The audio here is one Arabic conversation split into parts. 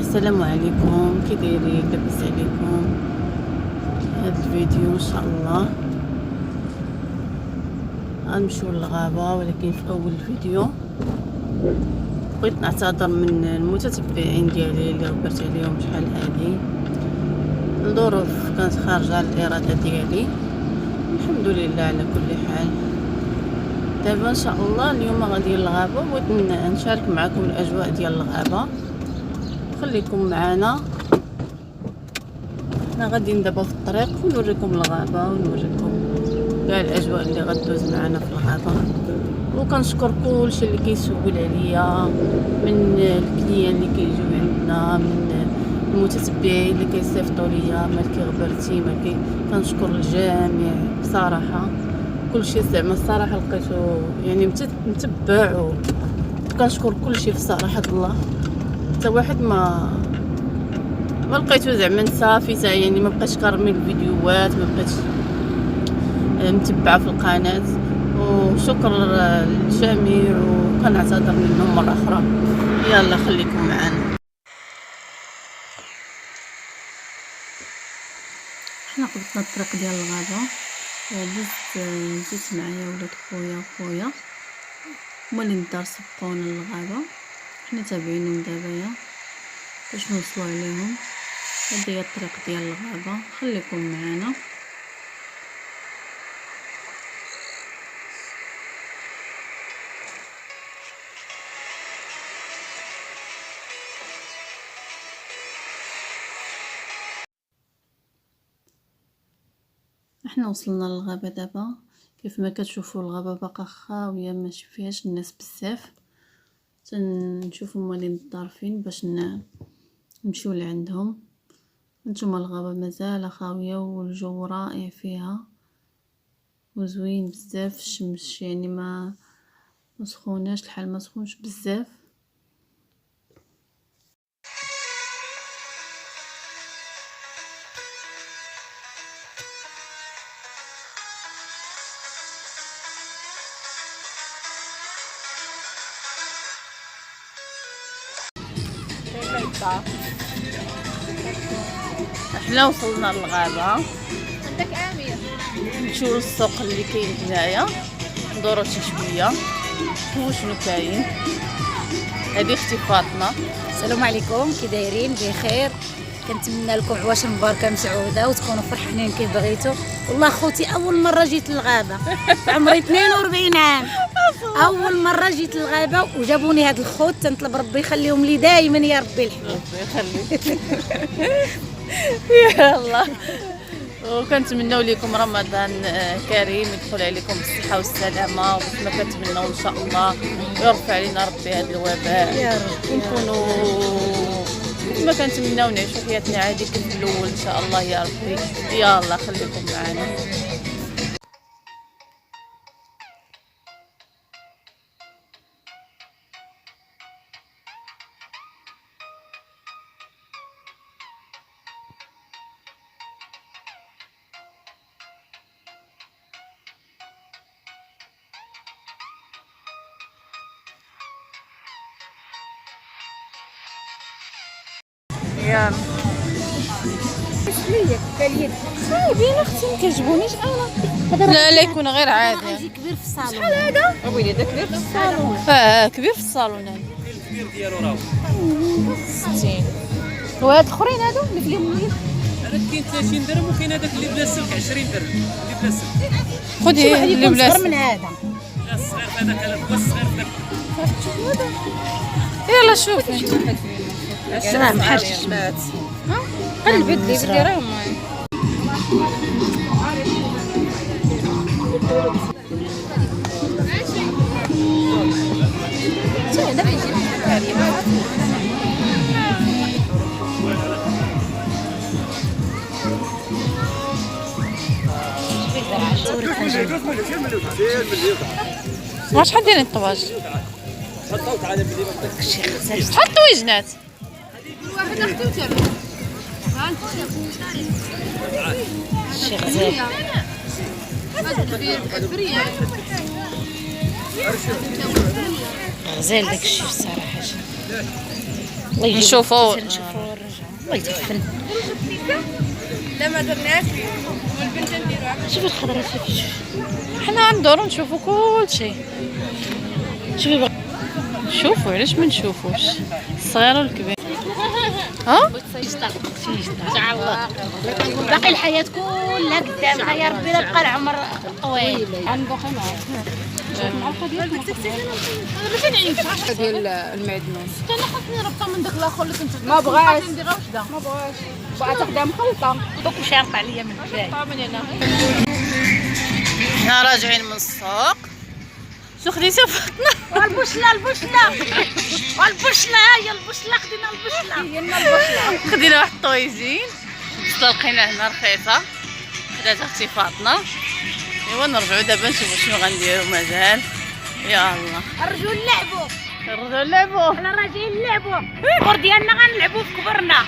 السلام عليكم، كي دايرين؟ لاباس عليكم؟ هذا الفيديو ان شاء الله غنمشيو للغابه، ولكن في اول الفيديو بغيت نعتذر من المتتبعين ديالي اللي غبرت عليهم شحال هادي. الظروف كانت خارجه على الاراده ديالي، الحمد لله على كل حال. دابا ان شاء الله اليوم غادي للغابه، بغيت نشارك معكم الاجواء ديال الغابه. خليكم معنا، احنا غاديين دابا في الطريق ونوريكم الغابه ونوريكم كاع الاجواء اللي غدوز معنا في الغابه. وكنشكر كلشي اللي كيسول عليا، من الكليان اللي كيجيو عندنا، من المتتبعين اللي كيصيفطوا ليا مالكي غبرتي مالكي. كنشكر الجميع بصراحه، كلشي زعما الصراحه لقيتو يعني متبع، وكنشكر كلشي في صراحه الله. حتى واحد ما لقيتو زعما صافي يعني ما بقاش كارمي الفيديوهات، ما بقاش متبعه في القناه. وشكر للجميع وكنعتذر منهم مره اخرى. يلا خليكم معنا. حنا قبطنا الطريق ديال الغابه، جيت معايا ولاد خويا وخويا هما اللي الدار سبقونا للغابه، حنا تابعينهم دابا باش نوصلوا عليهم. هذه هي الطريق ديال الغابه، خليكم معنا. احنا وصلنا للغابه دابا، كيف ما كتشوفوا الغابه باقا خاويه، ماشي فيهاش الناس بزاف. تنشوفوا موالين الدار فين باش نمشيو لعندهم. نتوما الغابه مازال خاويه والجو رائع فيها وزوين بزاف. الشمس يعني ما سخوناش، الحال ما سخونش بزاف. احنا وصلنا للغابة، عندك امير نمشيو للسوق اللي كاين هنايا، ندورو شي شويه نشوفو شنو كاين. هذه اختي فاطمه. السلام عليكم، كي دايرين؟ بخير. كنتمنى لكم عواش مباركه مسعوده وتكونوا فرحانين كيف بغيتوا. والله خوتي اول مره جيت للغابه في عمري 42 عام، اول مره جيت للغابه وجابوني هاد الخوت. تنطلب ربي يخليهم لي دائما يا ربي الحبيب. يخليك. يا الله. وكنتمنوا لكم رمضان كريم، يدخل عليكم بالصحه والسلامه، وكيف ما كنتمنوا ان شاء الله يرفع علينا ربي هذا الوباء يا رب، ونكونوا كيف ما كنتمنوا نعيشوا حياتنا عادي كيف الاول ان شاء الله يا ربي. يلا خليكم معنا. يلا خايبين اختي، ما كيعجبونيش انا. لا لا يكون غير عادي. غيجي كبير في الصالون. شحال هذا؟ ويلي هذا كبير في الصالون. كبير في الصالون. هذا الكبير ديالو راه 60. وهاد الاخرين هادو اللي فيهم الوليد؟ هذا كاين 30 درهم، وكاين هذاك اللي بلا سلك 20 درهم اللي بلا سلك. خذي اللي بلا صغر من هذا. لا الصغير هذاك هو الصغير داك. يلا شوفي. راه محشش. قلبي اللي بدي راه واش حديري الطواج؟ حطوا وجنات. واحد اختي وتابع. ها انت شي غزال. غزال داكشي الصراحه. نشوفوا نشوفوا الله يتوفن. لا ما درناش والبنت نديروها. شوفي الخضره شوفي حنا ندورو نشوفو كلشي. شوفي شوفوا علاش ما نشوفوش الصغير والكبير. ها باقي الحياه كلها قدامنا يا ربي لا بقى العمر طويل. ديال المعدنوس انا خاصني ربطه من داك الاخر اللي كنت ما بغاش نديرها وحده. ما بغاش بغا تاخدها مخلطه. دوك مشى يرفع عليا من الجاي. حنا راجعين من السوق. شو خديتي فاطمه؟ والبشله البشله والبشله هي البشله خدينا البشله. خدينا واحد الطويزين لقينا هنا رخيصه خدات اختي فاطمه. ايوا نرجعوا دابا نشوفوا شنو غنديروا مازال. يا الله الرجل لعبوا نرجعوا نلعبوا. حنا راجعين نلعبوا الكبر ديالنا غنلعبوا في كبرنا.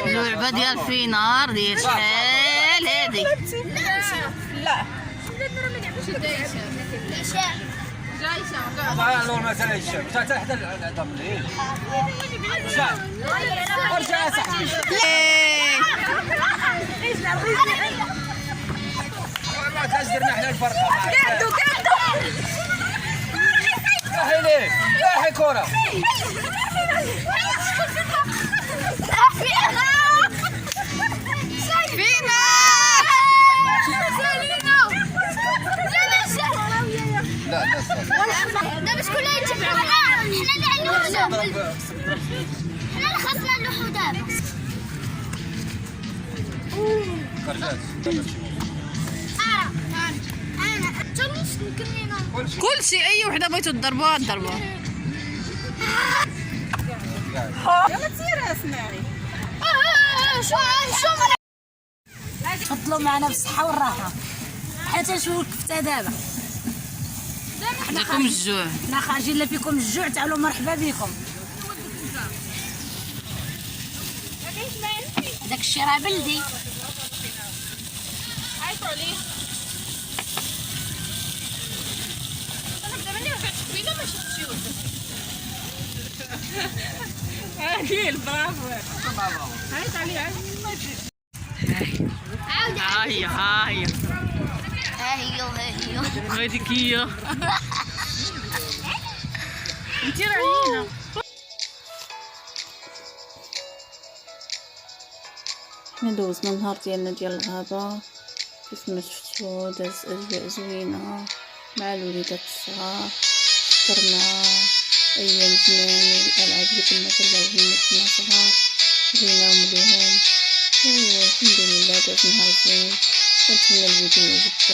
اللعبه ديال فينار ديال شحال هادي. لا لون مثلا الشام حتى حتى العظم ليه ارجع صاحبي ما تهزرنا احنا الفرقه قعدوا راهي ليه راهي كره لا دابا شكون اللي يتبعوا؟ حنا اللي نلوحوا. حنا اللي خاصنا نلوحوا دابا. كرجات انا تمش نكملينا. كلشي اي وحده بغيتو تضربوها ضربوها. يلا تسير اسمعي. شو تفضلوا معنا بالصحه والراحه حتى نشوفوا الكفته دابا. عندكم الجوع. حنا خارجين لا فيكم الجوع تعالوا مرحبا بكم. داك الشيء راه بلدي. عيطوا عليه. انا دابا اللي رجعت قبيله ما شفتيوش. عادل برافو. عيط عليه عاد. هاهي هاهي هي هذيك هي. انت راهينا. حنا دوزنا النهار ديالنا ديال الغابة كيف ما شفتو. داز اجواء زوينة مع الوليدات الصغار. فطرنا ايام زمان والالعاب اللي كنا كنلعبو ملي كنا صغار ليناهم ليهم. والحمد لله داز نهار زوين. كنتمنى الفيديو يعجبكم.